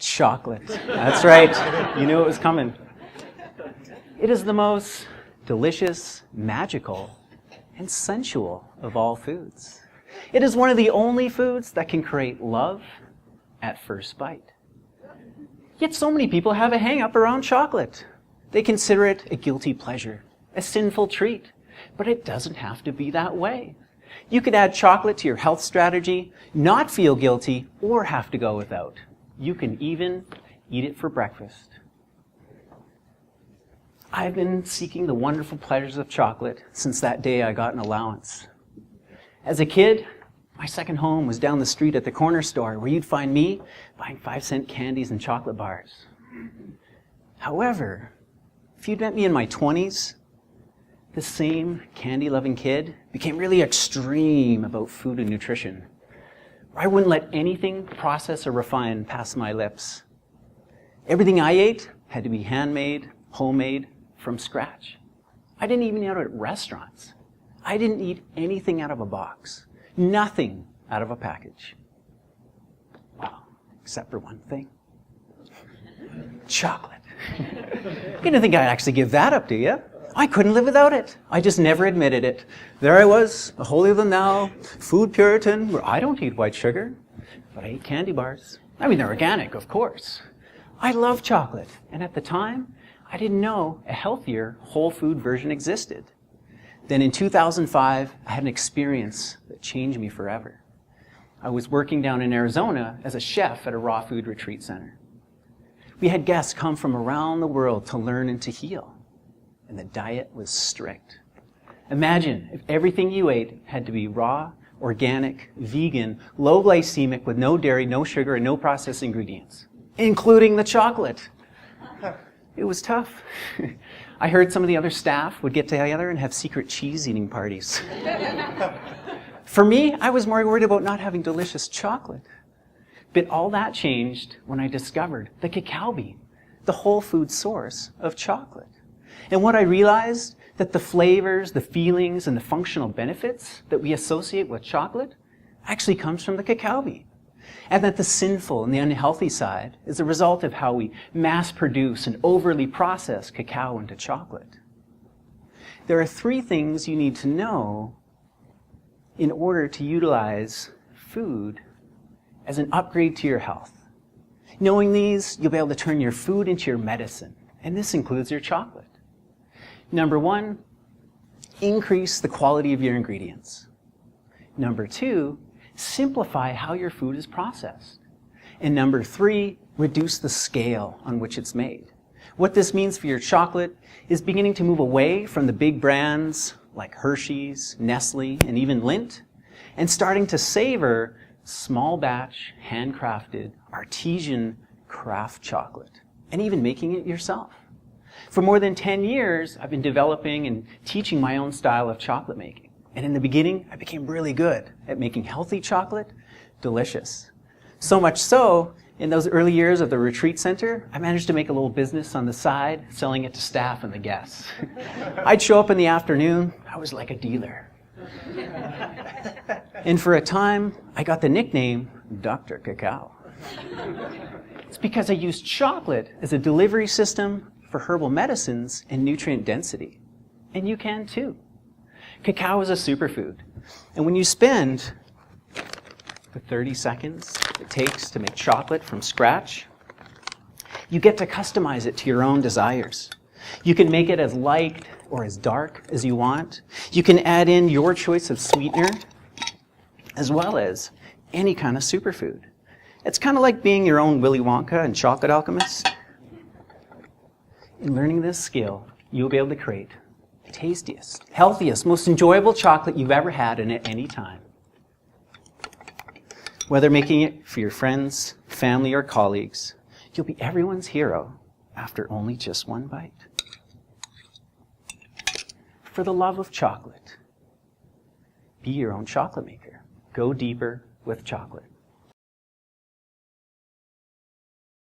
Chocolate. That's right. You knew it was coming. It is the most delicious, magical, and sensual of all foods. It is one of the only foods that can create love at first bite. Yet so many people have a hang-up around chocolate. They consider it a guilty pleasure, a sinful treat, but it doesn't have to be that way. You could add chocolate to your health strategy, not feel guilty, or have to go without. You can even eat it for breakfast. I've been seeking the wonderful pleasures of chocolate since that day I got an allowance. As a kid, my second home was down the street at the corner store where you'd find me buying 5-cent candies and chocolate bars. However, if you'd met me in my 20s, the same candy-loving kid became really extreme about food and nutrition. I wouldn't let anything processed or refined pass my lips. Everything I ate had to be handmade, homemade, from scratch. I didn't even eat out at restaurants. I didn't eat anything out of a box. Nothing out of a package. Well, except for one thing. Chocolate. You didn't think I'd actually give that up, do you? I couldn't live without it. I just never admitted it. There I was, a holier-than-thou, food Puritan, where I don't eat white sugar, but I eat candy bars. I mean, they're organic, of course. I love chocolate, and at the time, I didn't know a healthier, whole food version existed. Then in 2005, I had an experience that changed me forever. I was working down in Arizona as a chef at a raw food retreat center. We had guests come from around the world to learn and to heal. And the diet was strict. Imagine if everything you ate had to be raw, organic, vegan, low glycemic, with no dairy, no sugar, and no processed ingredients, including the chocolate. It was tough. I heard some of the other staff would get together and have secret cheese-eating parties. For me, I was more worried about not having delicious chocolate. But all that changed when I discovered the cacao bean, the whole food source of chocolate. And what I realized, that the flavors, the feelings, and the functional benefits that we associate with chocolate actually comes from the cacao bean. And that the sinful and the unhealthy side is a result of how we mass produce and overly process cacao into chocolate. There are 3 things you need to know in order to utilize food as an upgrade to your health. Knowing these, you'll be able to turn your food into your medicine, and this includes your chocolate. Number 1, increase the quality of your ingredients. Number 2, simplify how your food is processed. And number 3, reduce the scale on which it's made. What this means for your chocolate is beginning to move away from the big brands like Hershey's, Nestle, and even Lindt, and starting to savor small batch, handcrafted, artisan craft chocolate, and even making it yourself. For more than 10 years, I've been developing and teaching my own style of chocolate making. And in the beginning, I became really good at making healthy chocolate delicious. So much so, in those early years of the retreat center, I managed to make a little business on the side, selling it to staff and the guests. I'd show up in the afternoon, I was like a dealer. And for a time, I got the nickname Dr. Cacao. It's because I used chocolate as a delivery system for herbal medicines and nutrient density. And you can too. Cacao is a superfood. And when you spend the 30 seconds it takes to make chocolate from scratch, you get to customize it to your own desires. You can make it as light or as dark as you want. You can add in your choice of sweetener, as well as any kind of superfood. It's kind of like being your own Willy Wonka and chocolate alchemist. In learning this skill, you'll be able to create the tastiest, healthiest, most enjoyable chocolate you've ever had and at any time. Whether making it for your friends, family, or colleagues, you'll be everyone's hero after only just one bite. For the love of chocolate, be your own chocolate maker. Go deeper with chocolate.